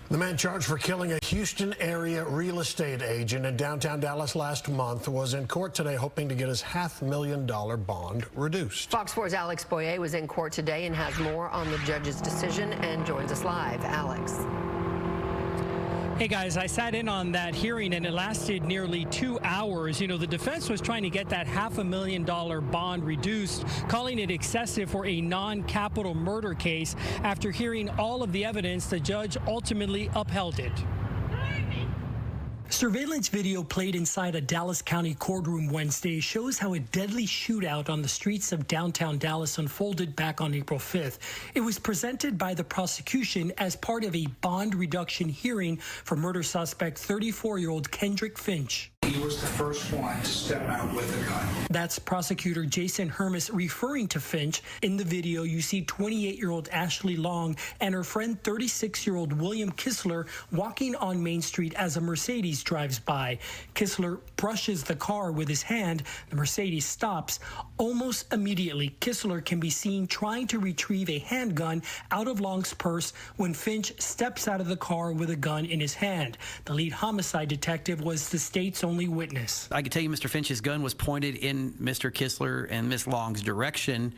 The man charged for killing a Houston area real estate agent in downtown Dallas last month was in court today hoping to get his $500,000 bond reduced. Fox 4's Alex Boyer was in court today and has more on the judge's decision and joins us live. Alex. Hey guys, I sat in on that hearing and it lasted nearly 2 hours. You know, the defense was trying to get that $500,000 bond reduced, calling it excessive for a non-capital murder case. After hearing all of the evidence, the judge ultimately upheld it. Surveillance video played inside a Dallas County courtroom Wednesday shows how a deadly shootout on the streets of downtown Dallas unfolded back on April 5th. It was presented by the prosecution as part of a bond reduction hearing for murder suspect 34-year-old Kendrick Finch. He was the first one to step out with a gun. That's prosecutor Jason Hermes referring to Finch. In the video, you see 28-year-old Ashlee Long and her friend 36-year-old William Kistler walking on Main Street as a Mercedes drives by. Kistler brushes the car with his hand. The Mercedes stops. Almost immediately, Kistler can be seen trying to retrieve a handgun out of Long's purse when Finch steps out of the car with a gun in his hand. The lead homicide detective was the state's only witness. I can tell you Mr. Finch's gun was pointed in Mr. Kistler and Miss Long's direction,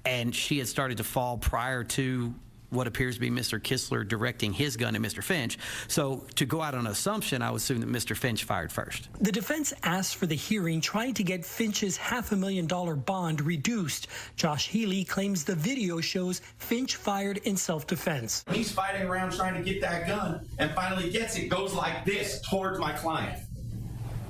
and she had started to fall prior to what appears to be Mr. Kistler directing his gun at Mr. Finch. So to go out on an assumption, I would assume that Mr. Finch fired first. The defense asked for the hearing trying to get Finch's $500,000 bond reduced. Josh Healy claims the video shows Finch fired in self-defense. He's fighting around trying to get that gun and finally gets it, goes like this towards my client.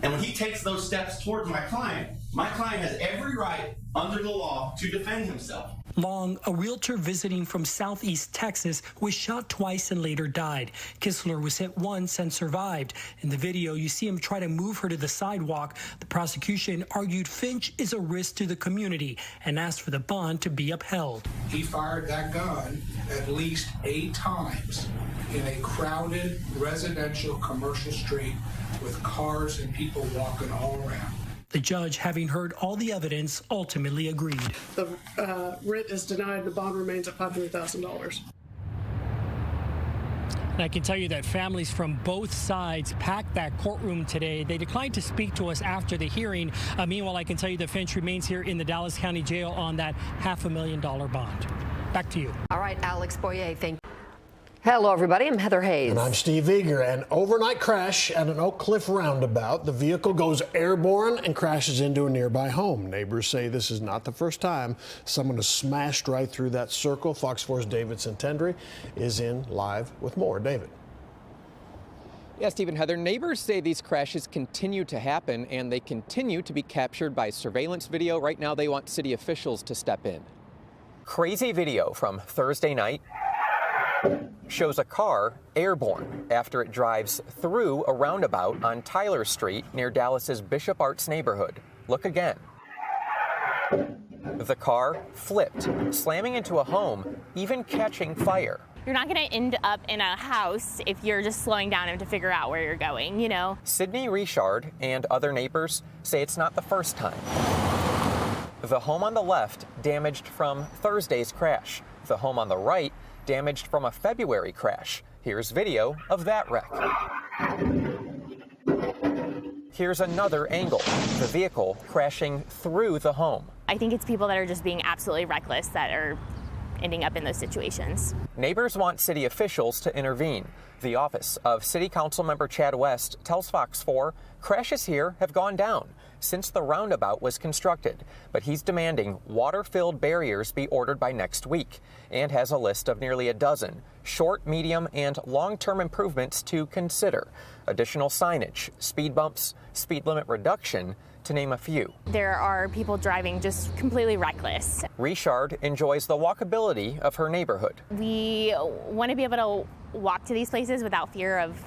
And when he takes those steps towards my client has every right under the law to defend himself. Long, a realtor visiting from southeast Texas, was shot twice and later died. Kistler was hit once and survived. In the video, you see him try to move her to the sidewalk. The prosecution argued Finch is a risk to the community and asked for the bond to be upheld. He fired that gun at least 8 times in a crowded residential commercial street with cars and people walking all around. The judge, having heard all the evidence, ultimately agreed. The writ is denied. The bond remains at $500,000. And I can tell you that families from both sides packed that courtroom today. They declined to speak to us after the hearing. Meanwhile, I can tell you that Finch remains here in the Dallas County Jail on that $500,000 bond. Back to you. All right, Alex Boyer, thank you. Hello, everybody. I'm Heather Hayes. And I'm Steve Eager. An overnight crash at an Oak Cliff roundabout. The vehicle goes airborne and crashes into a nearby home. Neighbors say this is not the first time someone has smashed right through that circle. Fox 4's David Santendry is in live with more. David. Yeah, Steve and Heather, neighbors say these crashes continue to happen and they continue to be captured by surveillance video. Right now, they want city officials to step in. Crazy video from Thursday night shows a car airborne after it drives through a roundabout on Tyler Street near Dallas's Bishop Arts neighborhood. Look again. The car flipped, slamming into a home, even catching fire. You're not going to end up in a house if you're just slowing down to figure out where you're going, you know. Sydney Richard and other neighbors say it's not the first time. The home on the left damaged from Thursday's crash. The home on the right damaged from a February crash. Here's video of that wreck. Here's another angle, the vehicle crashing through the home. I think it's people that are just being absolutely reckless that are ending up in those situations. Neighbors want city officials to intervene. The office of City Council member Chad West tells Fox 4 crashes here have gone down since the roundabout was constructed, but he's demanding water-filled barriers be ordered by next week and has a list of nearly a dozen short, medium, and long-term improvements to consider. Additional signage, speed bumps, speed limit reduction, to name a few. There are people driving just completely reckless. Richard enjoys the walkability of her neighborhood. We want to be able to walk to these places without fear of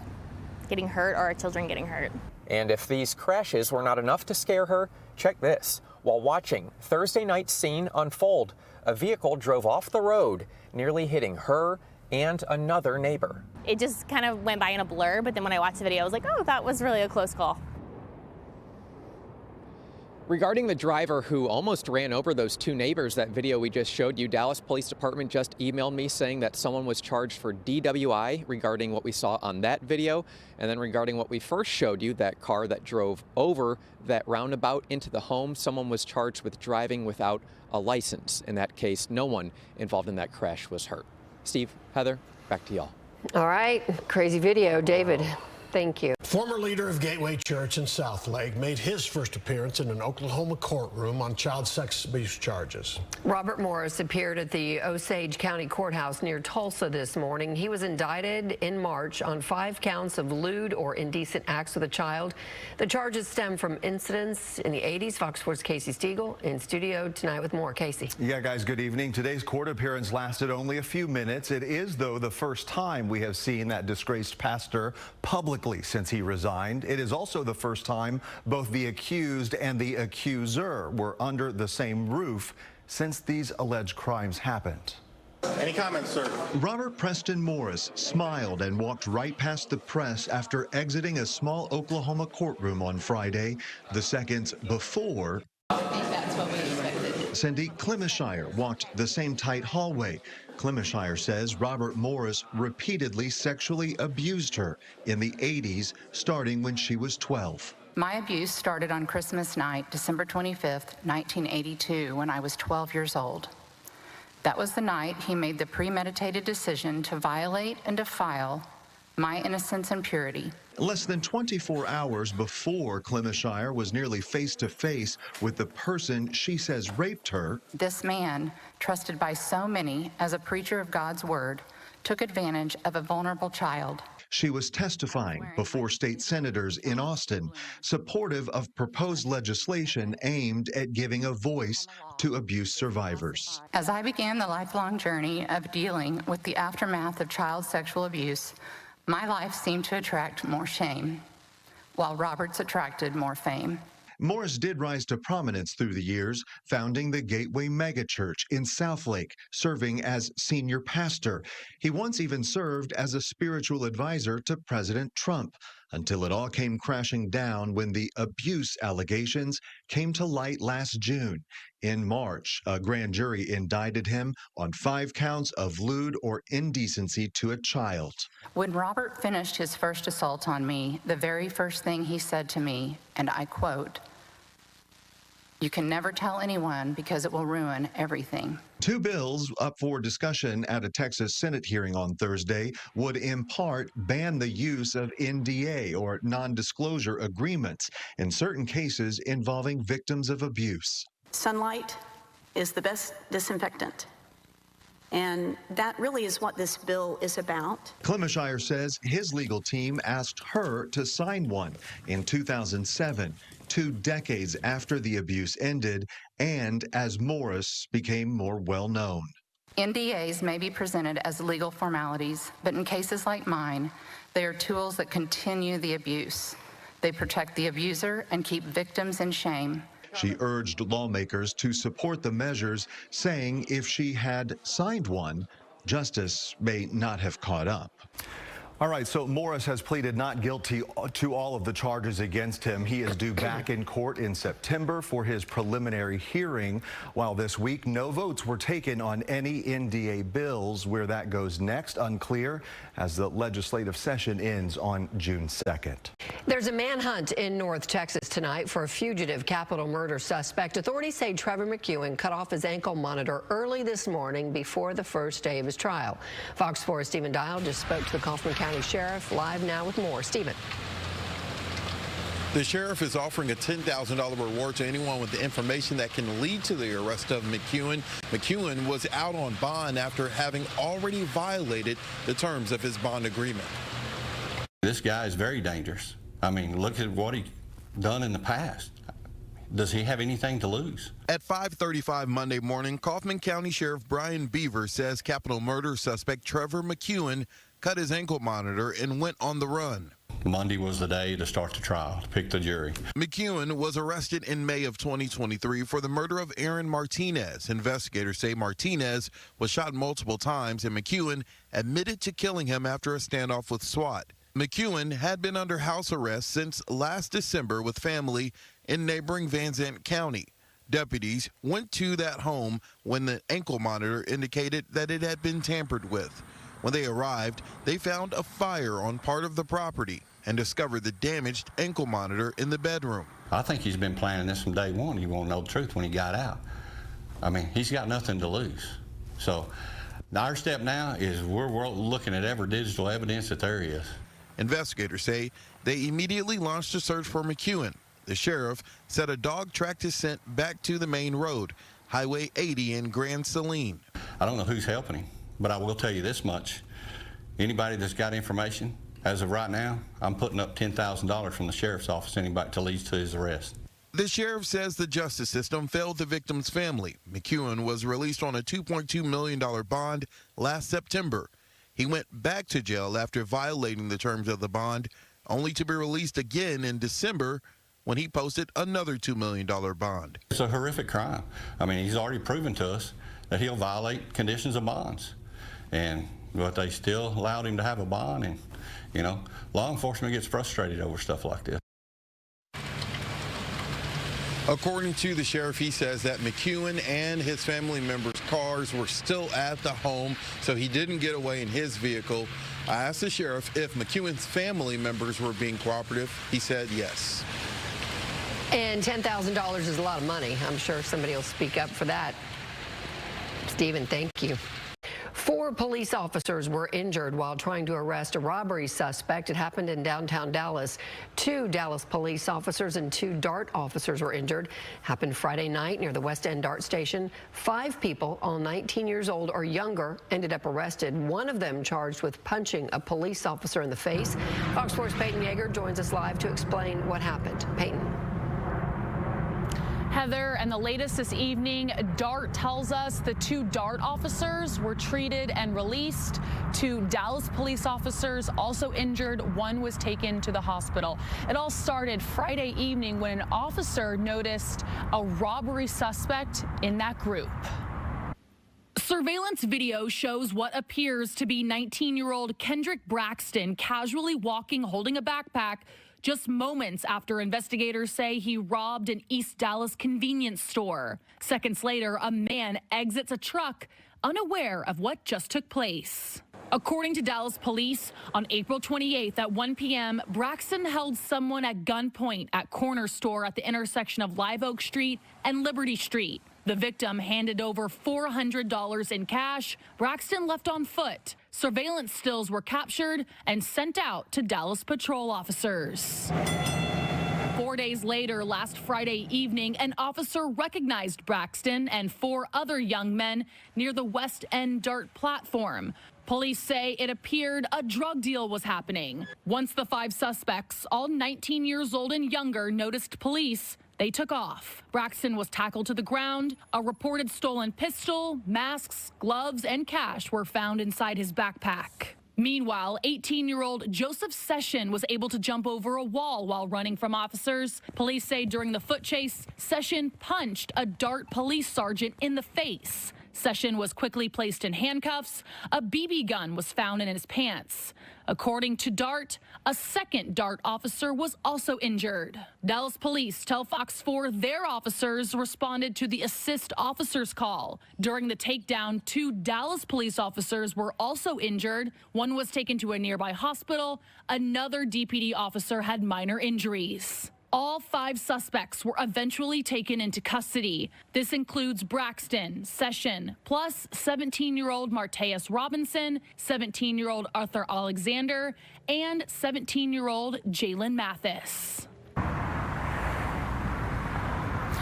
getting hurt or our children getting hurt. And if these crashes were not enough to scare her, check this. While watching Thursday night's scene unfold, a vehicle drove off the road, nearly hitting her and another neighbor. It just kind of went by in a blur, but then when I watched the video, I was like, oh, that was really a close call. Regarding the driver who almost ran over those two neighbors, that video we just showed you, Dallas Police Department just emailed me saying that someone was charged for DWI regarding what we saw on that video. And then regarding what we first showed you, that car that drove over that roundabout into the home, someone was charged with driving without a license. In that case, no one involved in that crash was hurt. Steve, Heather, back to y'all. All right, crazy video. David, thank you. Former leader of Gateway Church in Southlake made his first appearance in an Oklahoma courtroom on child sex abuse charges. Robert Morris appeared at the Osage County Courthouse near Tulsa this morning. He was indicted in March on 5 counts of lewd or indecent acts with a child. The charges stem from incidents in the 80s. Fox 4's Casey Stiegel in studio tonight with more. Casey. Yeah, guys, good evening. Today's court appearance lasted only a few minutes. It is, though, the first time we have seen that disgraced pastor publicly since he resigned. It is also the first time both the accused and the accuser were under the same roof since these alleged crimes happened. Any comments, sir? Robert Preston Morris smiled and walked right past the press after exiting a small Oklahoma courtroom on Friday, the seconds before That's what we expected. Cindy Clemishire walked the same tight hallway. Clemishire says Robert Morris repeatedly sexually abused her in the 80s, starting when she was 12. My abuse started on Christmas night, December 25th, 1982, when I was 12 years old. That was the night he made the premeditated decision to violate and defile my innocence and purity. Less than 24 hours before Clemishire was nearly face-to-face with the person she says raped her, This man, trusted by so many as a preacher of God's word, took advantage of a vulnerable child. she was testifying before state senators in Austin, supportive of proposed legislation aimed at giving a voice to abuse survivors. As I began the lifelong journey of dealing with the aftermath of child sexual abuse, my life seemed to attract more shame, while Robert's attracted more fame. Morris did rise to prominence through the years, founding the Gateway Megachurch in Southlake, serving as senior pastor. He once even served as a spiritual advisor to President Trump, until it all came crashing down when the abuse allegations came to light last June. In March, a grand jury indicted him on 5 counts of lewd or indecency to a child. When Robert finished his first assault on me, the very first thing he said to me, and I quote, "You can never tell anyone because it will ruin everything." 2 bills up for discussion at a Texas Senate hearing on Thursday would in part ban the use of NDA or non-disclosure agreements in certain cases involving victims of abuse. Sunlight is the best disinfectant. And that really is what this bill is about. Clemishire says his legal team asked her to sign one in 2007, 2 decades after the abuse ended and as Morris became more well-known. NDAs may be presented as legal formalities, but in cases like mine, they are tools that continue the abuse. They protect the abuser and keep victims in shame. She urged lawmakers to support the measures, saying if she had signed one, justice may not have caught up. All right, so Morris has pleaded not guilty to all of the charges against him. He is due back in court in September for his preliminary hearing, while this week no votes were taken on any NDA bills. Where that goes next, unclear, as the legislative session ends on June 2nd. There's a manhunt in North Texas tonight for a fugitive capital murder suspect. Authorities say Trevor McEwen cut off his ankle monitor early this morning before the first day of his trial. Fox 4's Stephen Dial just spoke to the Kaufman County Sheriff. Live now with more. Stephen. The sheriff is offering a $10,000 reward to anyone with the information that can lead to the arrest of McEwen. McEwen was out on bond after having already violated the terms of his bond agreement. This guy is very dangerous. I mean, look at what he's done in the past. Does he have anything to lose? At 5:35 Monday morning, Kaufman County Sheriff Brian Beaver says capital murder suspect Trevor McEwen cut his ankle monitor and went on the run. Monday was the day to start the trial, to pick the jury. McEwen was arrested in May of 2023 for the murder of Aaron Martinez. Investigators say Martinez was shot multiple times and McEwen admitted to killing him after a standoff with SWAT. McEwen had been under house arrest since last December with family in neighboring Van Zandt County. Deputies went to that home when the ankle monitor indicated that it had been tampered with. When they arrived, they found a fire on part of the property and discovered the damaged ankle monitor in the bedroom. I think he's been planning this from day one. He won't know the truth when he got out. I mean, he's got nothing to lose. So our step now is we're looking at every digital evidence that there is. Investigators say they immediately launched a search for McEwen. The sheriff said a dog tracked his scent back to the main road, Highway 80 in Grand Saline. I don't know who's helping him, but I will tell you this much. Anybody that's got information, as of right now, I'm putting up $10,000 from the sheriff's office, anybody to lead to his arrest. The sheriff says the justice system failed the victim's family. McEwen was released on a $2.2 million bond last September. He went back to jail after violating the terms of the bond, only to be released again in December when he posted another $2 million bond. It's a horrific crime. I mean, he's already proven to us that he'll violate conditions of bonds. But they still allowed him to have a bond, and, you know, law enforcement gets frustrated over stuff like this. According to the sheriff, he says that McEwen and his family members' cars were still at the home, so he didn't get away in his vehicle. I asked the sheriff if McEwen's family members were being cooperative. He said yes. And $10,000 is a lot of money. I'm sure somebody will speak up for that. Stephen, thank you. 4 police officers were injured while trying to arrest a robbery suspect. It happened in downtown Dallas. 2 Dallas police officers and 2 DART officers were injured. Happened Friday night near the West End DART station. 5 people, all 19 years old or younger, ended up arrested. One of them charged with punching a police officer in the face. Fox 4's Peyton Yeager joins us live to explain what happened. Peyton. Heather, and the latest this evening, DART tells us the 2 DART officers were treated and released. 2 Dallas police officers also injured. 1 was taken to the hospital. It all started Friday evening when an officer noticed a robbery suspect in that group. Surveillance video shows what appears to be 19-year-old Kendrick Braxton casually walking, holding a backpack, just moments after investigators say he robbed an East Dallas convenience store. Seconds later, a man exits a truck, unaware of what just took place. According to Dallas police, on April 28th at 1 p.m., Braxton held someone at gunpoint at Corner Store at the intersection of Live Oak Street and Liberty Street. The victim handed over $400 in cash. Braxton left on foot. Surveillance stills were captured and sent out to Dallas patrol officers. 4 days later, last Friday evening, an officer recognized Braxton and 4 other young men near the West End DART platform. Police say it appeared a drug deal was happening. Once the 5 suspects, all 19 years old and younger, noticed police, they took off. Braxton was tackled to the ground. A reported stolen pistol, masks, gloves, and cash were found inside his backpack. Meanwhile, 18-year-old Joseph Session was able to jump over a wall while running from officers. Police say during the foot chase, Session punched a DART police sergeant in the face. Session was quickly placed in handcuffs. A BB gun was found in his pants. According to DART, a second DART officer was also injured. Dallas police tell Fox 4 their officers responded to the assist officers call. During the takedown, 2 Dallas police officers were also injured. One was taken to a nearby hospital. Another DPD officer had minor injuries. All 5 suspects were eventually taken into custody. This includes Braxton, Session, plus 17-year-old Marteus Robinson, 17-year-old Arthur Alexander, and 17-year-old Jalen Mathis.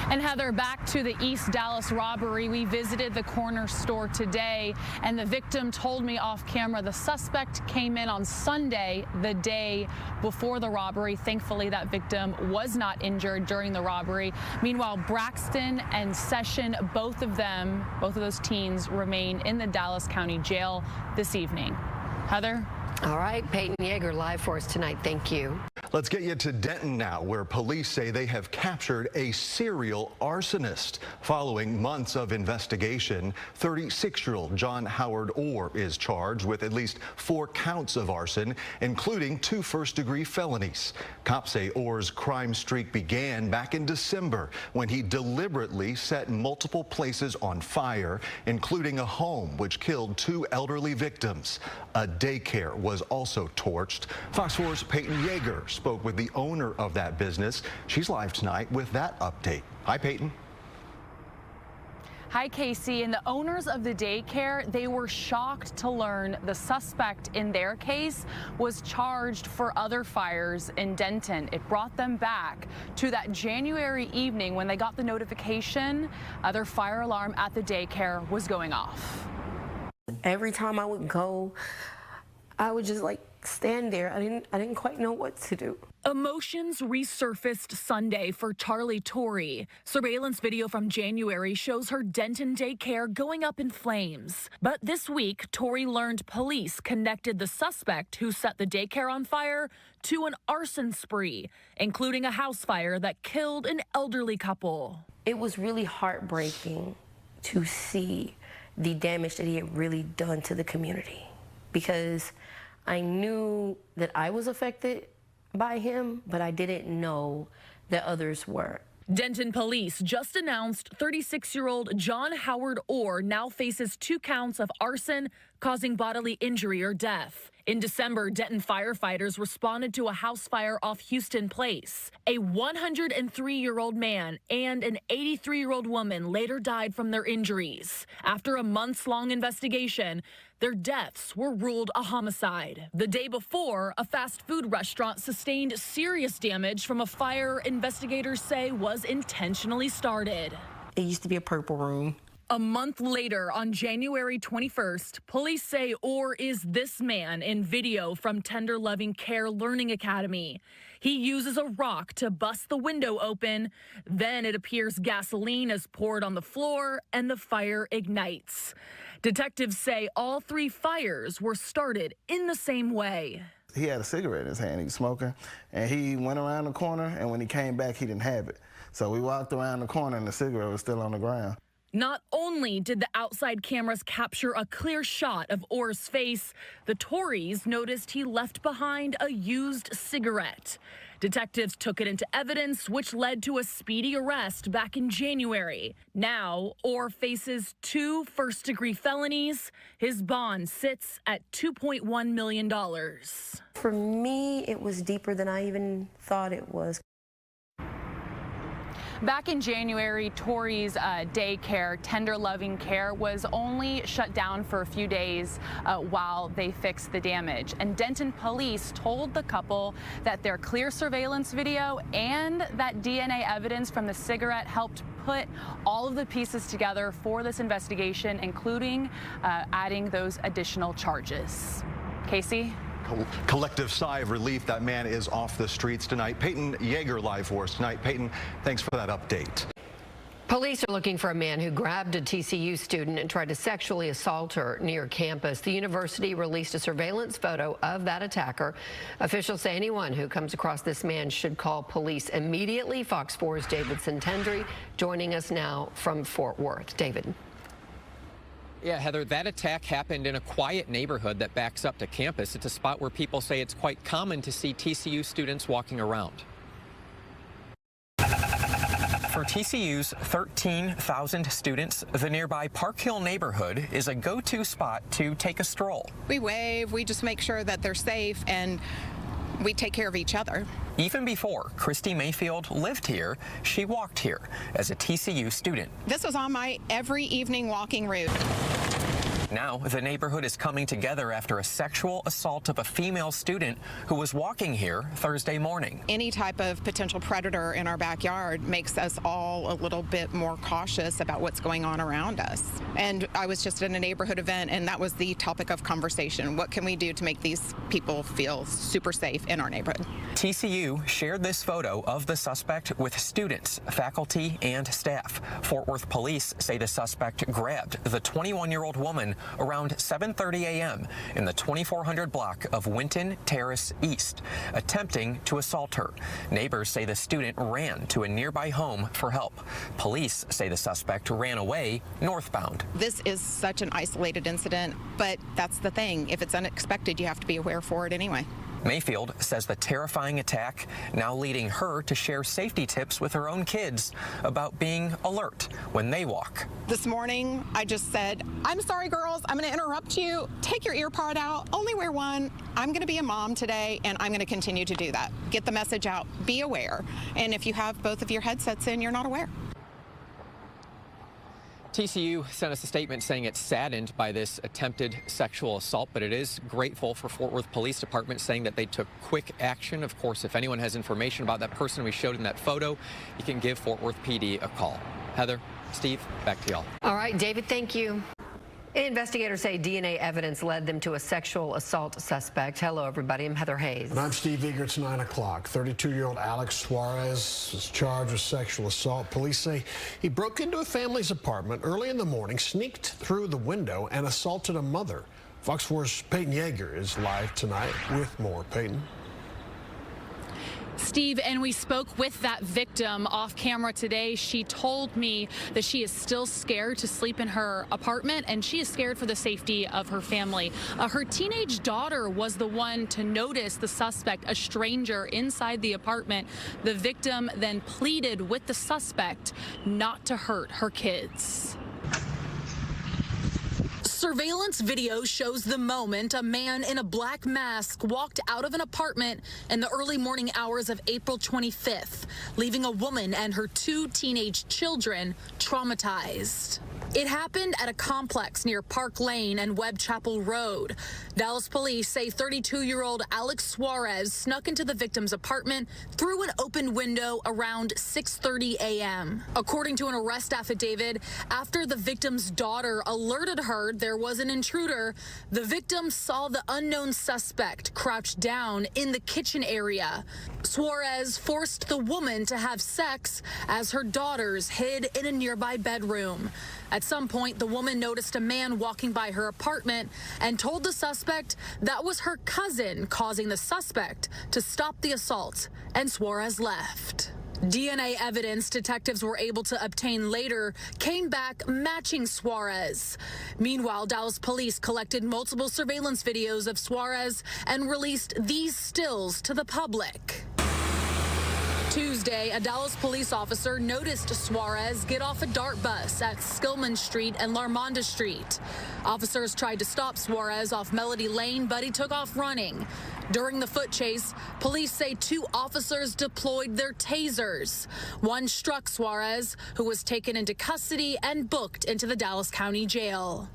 And Heather, back to the East Dallas robbery. We visited the corner store today, and the victim told me off camera the suspect came in on Sunday, the day before the robbery. Thankfully, that victim was not injured during the robbery. Meanwhile, Braxton and Session, both of those teens remain in the Dallas County Jail this evening. Heather? All right, Peyton Yeager live for us tonight. Thank you. Let's get you to Denton now, where police say they have captured a serial arsonist. Following months of investigation, 36-year-old John Howard Orr is charged with at least 4 counts of arson, including 2 first-degree felonies. Cops say Orr's crime streak began back in December when he deliberately set multiple places on fire, including a home which killed 2 elderly victims. A daycare was also torched. Fox 4's Peyton Yeager spoke with the owner of that business. She's live tonight with that update. Hi, Peyton. Hi, Casey. And the owners of the daycare, they were shocked to learn the suspect in their case was charged for other fires in Denton. It brought them back to that January evening when they got the notification their fire alarm at the daycare was going off. Every time I would go, I would just stand there. I didn't quite know what to do. Emotions resurfaced Sunday for Charlie Torrey. Surveillance video from January shows her Denton daycare going up in flames. But this week, Torrey learned police connected the suspect who set the daycare on fire to an arson spree, including a house fire that killed an elderly couple. It was really heartbreaking to see the damage that he had really done to the community, because I knew that I was affected by him, but I didn't know that others were. Denton police just announced 36-year-old John Howard Orr now faces 2 counts of arson causing bodily injury or death. In December, Denton firefighters responded to a house fire off Houston Place. A 103-year-old man and an 83-year-old woman later died from their injuries. After a months-long investigation, their deaths were ruled a homicide. The day before, a fast food restaurant sustained serious damage from a fire investigators say was intentionally started. It used to be a purple room. A month later, on January 21st, police say Orr is this man in video from Tender Loving Care Learning Academy. He uses a rock to bust the window open. Then it appears gasoline is poured on the floor and the fire ignites. Detectives say all 3 fires were started in the same way. He had a cigarette in his hand, he was smoking, and he went around the corner, and when he came back, he didn't have it. So we walked around the corner, and the cigarette was still on the ground. Not only did the outside cameras capture a clear shot of Orr's face, the Torreys noticed he left behind a used cigarette. Detectives took it into evidence, which led to a speedy arrest back in January. Now, Orr faces 2 first-degree felonies. His bond sits at $2.1 million. For me, it was deeper than I even thought it was. Back in January, Torrey's daycare, Tender Loving Care, was only shut down for a few days while they fixed the damage. And Denton police told the couple that their clear surveillance video and that DNA evidence from the cigarette helped put all of the pieces together for this investigation, including adding those additional charges. Casey? Collective sigh of relief. That man is off the streets tonight. Peyton Yeager live for us tonight. Peyton, thanks for that update. Police are looking for a man who grabbed a TCU student and tried to sexually assault her near campus. The university released a surveillance photo of that attacker. Officials say anyone who comes across this man should call police immediately. Fox 4's David Santendry joining us now from Fort Worth. David. Yeah, Heather, that attack happened in a quiet neighborhood that backs up to campus. It's a spot where people say it's quite common to see TCU students walking around. For TCU's 13,000 students, the nearby Park Hill neighborhood is a go-to spot to take a stroll. We wave, we just make sure that they're safe, and we take care of each other. Even before Christy Mayfield lived here, she walked here as a TCU student. This was on my every evening walking route. Now, the neighborhood is coming together after a sexual assault of a female student who was walking here Thursday morning. Any type of potential predator in our backyard makes us all a little bit more cautious about what's going on around us. And I was just at a neighborhood event, and that was the topic of conversation. What can we do to make these people feel super safe in our neighborhood? TCU shared this photo of the suspect with students, faculty, and staff. Fort Worth police say the suspect grabbed the 21-year-old woman around 7:30 a.m. in the 2400 block of Winton Terrace East, attempting to assault her. Neighbors say the student ran to a nearby home for help. Police say the suspect ran away northbound. This is such an isolated incident, but that's the thing. If it's unexpected, you have to be aware for it anyway. Mayfield says the terrifying attack now leading her to share safety tips with her own kids about being alert when they walk. This morning, I just said, I'm sorry, girls, I'm going to interrupt you. Take your ear pod out. Only wear one. I'm going to be a mom today, and I'm going to continue to do that. Get the message out. Be aware. And if you have both of your headsets in, you're not aware. TCU sent us a statement saying it's saddened by this attempted sexual assault, but it is grateful for Fort Worth Police Department saying that they took quick action. Of course, if anyone has information about that person we showed in that photo, you can give Fort Worth PD a call. Heather, Steve, back to y'all. All right, David, thank you. Investigators say DNA evidence led them to a sexual assault suspect. Hello, everybody. I'm Heather Hayes. And I'm Steve Eager. It's 9 o'clock. 32-year-old Alex Suarez is charged with sexual assault. Police say he broke into a family's apartment early in the morning, sneaked through the window, and assaulted a mother. Fox 4's Peyton Yeager is live tonight with more. Peyton. Steve, and we spoke with that victim off camera today. She told me that she is still scared to sleep in her apartment, and she is scared for the safety of her family. Her teenage daughter was the one to notice the suspect, a stranger, inside the apartment. The victim then pleaded with the suspect not to hurt her kids. Surveillance video shows the moment a man in a black mask walked out of an apartment in the early morning hours of April 25th, leaving a woman and her 2 teenage children traumatized. It happened at a complex near Park Lane and Webb Chapel Road. Dallas police say 32-year-old Alex Suarez snuck into the victim's apartment through an open window around 6:30 a.m. According to an arrest affidavit, after the victim's daughter alerted her there was an intruder, the victim saw the unknown suspect crouched down in the kitchen area. Suarez forced the woman to have sex as her daughters hid in a nearby bedroom. At some point, the woman noticed a man walking by her apartment and told the suspect that was her cousin, causing the suspect to stop the assault, and Suarez left. DNA evidence detectives were able to obtain later came back matching Suarez. Meanwhile, Dallas police collected multiple surveillance videos of Suarez and released these stills to the public. Tuesday, a Dallas police officer noticed Suarez get off a DART bus at Skillman Street and Larmonda Street. Officers tried to stop Suarez off Melody Lane, but he took off running. During the foot chase, police say 2 officers deployed their tasers. One struck Suarez, who was taken into custody and booked into the Dallas County Jail.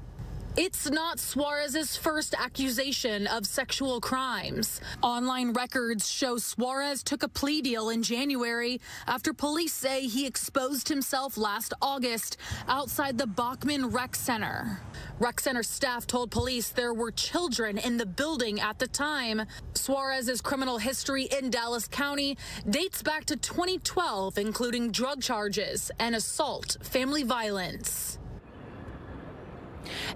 It's not Suarez's first accusation of sexual crimes. Online records show Suarez took a plea deal in January after police say he exposed himself last August outside the Bachman Rec Center. Rec Center staff told police there were children in the building at the time. Suarez's criminal history in Dallas County dates back to 2012, including drug charges and assault, family violence.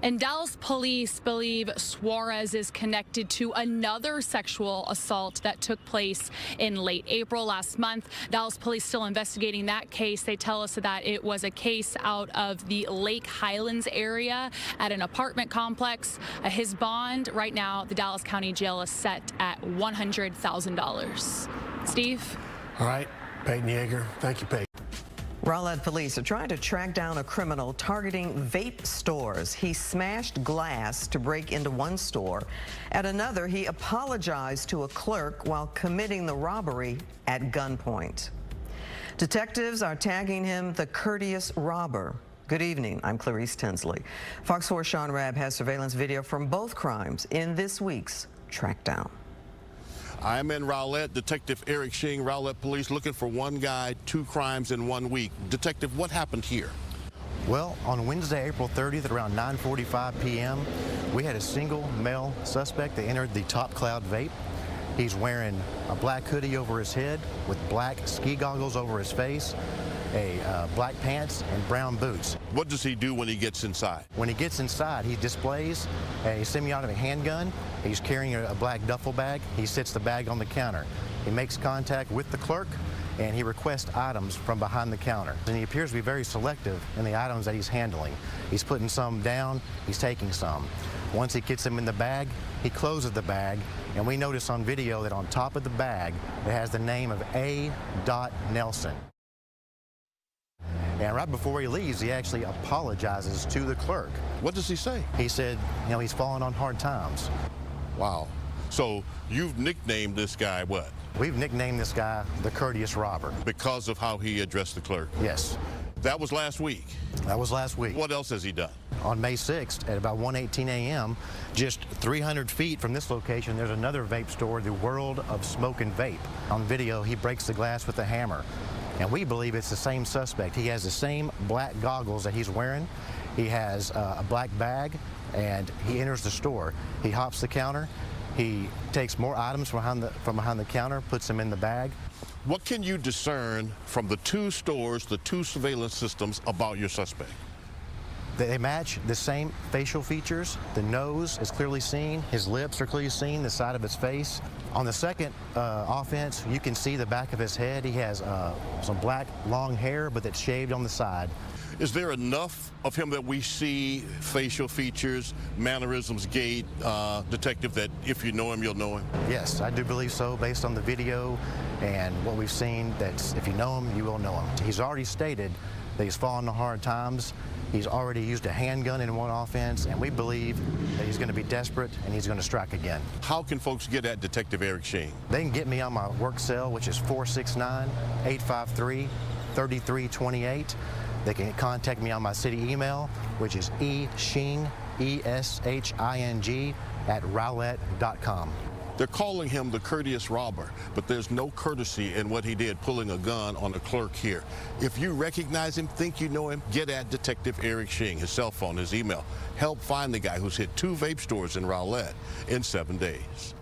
And Dallas police believe Suarez is connected to another sexual assault that took place in late April last month. Dallas police still investigating that case. They tell us that it was a case out of the Lake Highlands area at an apartment complex. His bond right now, the Dallas County Jail is set at $100,000. Steve? All right, Peyton Yeager. Thank you, Peyton. Rowlett police are trying to track down a criminal targeting vape stores. He smashed glass to break into one store. At another, he apologized to a clerk while committing the robbery at gunpoint. Detectives are tagging him the courteous robber. Good evening. I'm Clarice Tinsley. Fox 4 Sean Rabb has surveillance video from both crimes in this week's Trackdown. I'm in Rowlett. Detective Eric Shing, Rowlett Police, looking for one guy, 2 crimes in 1 week. Detective, what happened here? Well, on Wednesday, April 30th at around 9:45 p.m., we had a single male suspect that entered the Top Cloud Vape. He's wearing a black hoodie over his head with black ski goggles over his face. black pants and brown boots. What does he do when he gets inside? When he gets inside, he displays a semi-automatic handgun. He's carrying a black duffel bag. He sits the bag on the counter. He makes contact with the clerk, and he requests items from behind the counter. And he appears to be very selective in the items that he's handling. He's putting some down, he's taking some. Once he gets them in the bag, he closes the bag, and we notice on video that on top of the bag, it has the name of A. Nelson. And right before he leaves, he actually apologizes to the clerk. What does he say? He said, you know, he's fallen on hard times. Wow. So you've nicknamed this guy what? We've nicknamed this guy the Courteous Robber. Because of how he addressed the clerk? Yes. That was last week? That was last week. What else has he done? On May 6th at about 1:18 a.m., just 300 feet from this location, there's another vape store, the World of Smoke and Vape. On video, he breaks the glass with a hammer. And we believe it's the same suspect. He has the same black goggles that he's wearing. He has a black bag, and he enters the store. He hops the counter. He takes more items from behind the counter, puts them in the bag. What can you discern from the two stores, the two surveillance systems about your suspect? They match the same facial features. The nose is clearly seen. His lips are clearly seen, the side of his face. On the second offense, you can see the back of his head. He has some black, long hair, but that's shaved on the side. Is there enough of him that we see facial features, mannerisms, gait, detective, that if you know him, you'll know him? Yes, I do believe so, based on the video and what we've seen, that if you know him, you will know him. He's already stated that he's fallen on hard times. He's already used a handgun in one offense, and we believe that he's going to be desperate and he's going to strike again. How can folks get at Detective Eric Sheen? They can get me on my work cell, which is 469-853-3328. They can contact me on my city email, which is eshing, E-S-H-I-N-G, @rowlett.com. They're calling him the Courteous Robber, but there's no courtesy in what he did, pulling a gun on a clerk here. If you recognize him, think you know him, get at Detective Eric Sheen, his cell phone, his email. Help find the guy who's hit 2 vape stores in Rowlett in 7 days.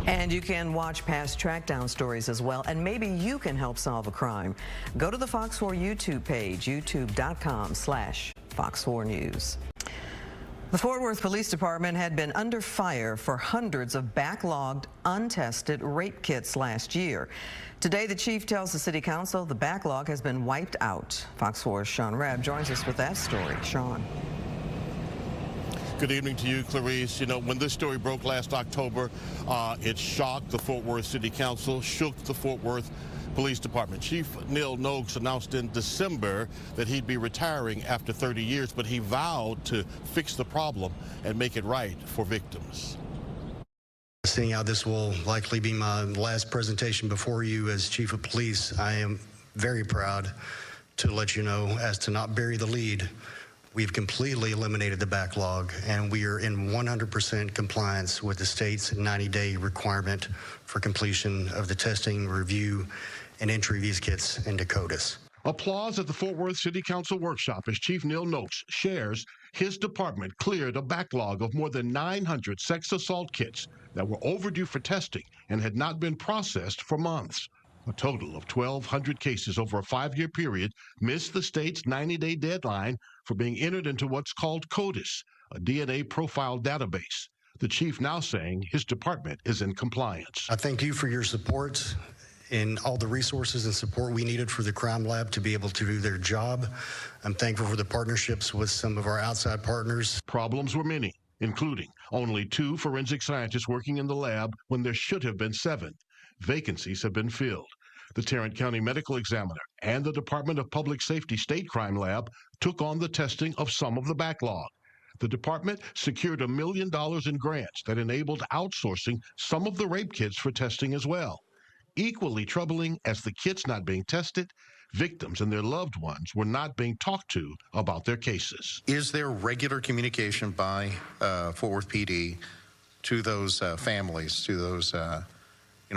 And you can watch past trackdown stories as well, and maybe you can help solve a crime. Go to the Fox 4 YouTube page, youtube.com/Fox 4 News. The Fort Worth Police Department had been under fire for hundreds of backlogged, untested rape kits last year. Today, the chief tells the city council the backlog has been wiped out. Fox 4's Sean Rebb joins us with that story. Sean. Good evening to you, Clarice. You know, when this story broke last October, it shocked the Fort Worth City Council, shook the Fort Worth Police Department. Chief Neil Noakes announced in December that he'd be retiring after 30 years, but he vowed to fix the problem and make it right for victims. Seeing how this will likely be my last presentation before you as Chief of Police, I am very proud to let you know, as to not bury the lead, we've completely eliminated the backlog, and we are in 100% compliance with the state's 90-day requirement for completion of the testing, review, and entry of these kits into CODIS. Applause at the Fort Worth City Council workshop as Chief Neil Noakes shares his department cleared a backlog of more than 900 sex assault kits that were overdue for testing and had not been processed for months. A total of 1,200 cases over a 5-year period missed the state's 90-day deadline for being entered into what's called CODIS, a DNA profile database. The chief now saying his department is in compliance. I thank you for your support and all the resources and support we needed for the crime lab to be able to do their job. I'm thankful for the partnerships with some of our outside partners. Problems were many, including only 2 forensic scientists working in the lab when there should have been 7. Vacancies have been filled. The Tarrant County Medical Examiner and the Department of Public Safety State Crime Lab took on the testing of some of the backlog. The department secured $1 million in grants that enabled outsourcing some of the rape kits for testing as well. Equally troubling as the kits not being tested, victims and their loved ones were not being talked to about their cases. Is there regular communication by Fort Worth PD to those families, to those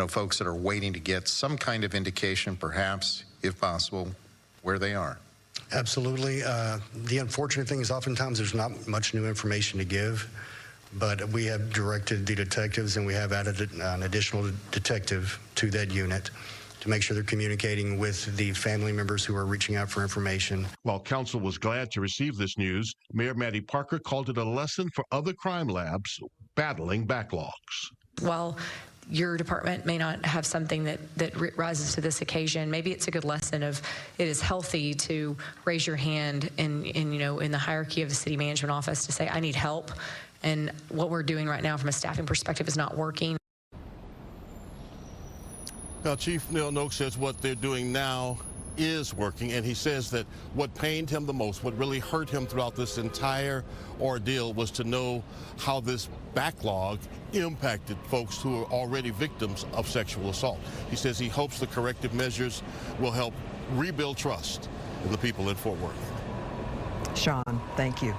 folks that are waiting to get some kind of indication, perhaps, if possible, where they are? Absolutely. The unfortunate thing is oftentimes there's not much new information to give, but we have directed the detectives and we have added an additional detective to that unit to to make sure they're communicating with the family members who are reaching out for information. While council was glad to receive this news, Mayor Maddie Parker called it a lesson for other crime labs battling backlogs. While your department may not have something that rises to this occasion, maybe it's a good lesson of it is healthy to raise your hand in the hierarchy of the city management office to say, I need help. And what we're doing right now from a staffing perspective is not working. Now, Chief Neil Noakes says what they're doing now is working, and he says that what pained him the most, what really hurt him throughout this entire ordeal, was to know how this backlog impacted folks who are already victims of sexual assault. He says he hopes the corrective measures will help rebuild trust in the people in Fort Worth. Sean, thank you.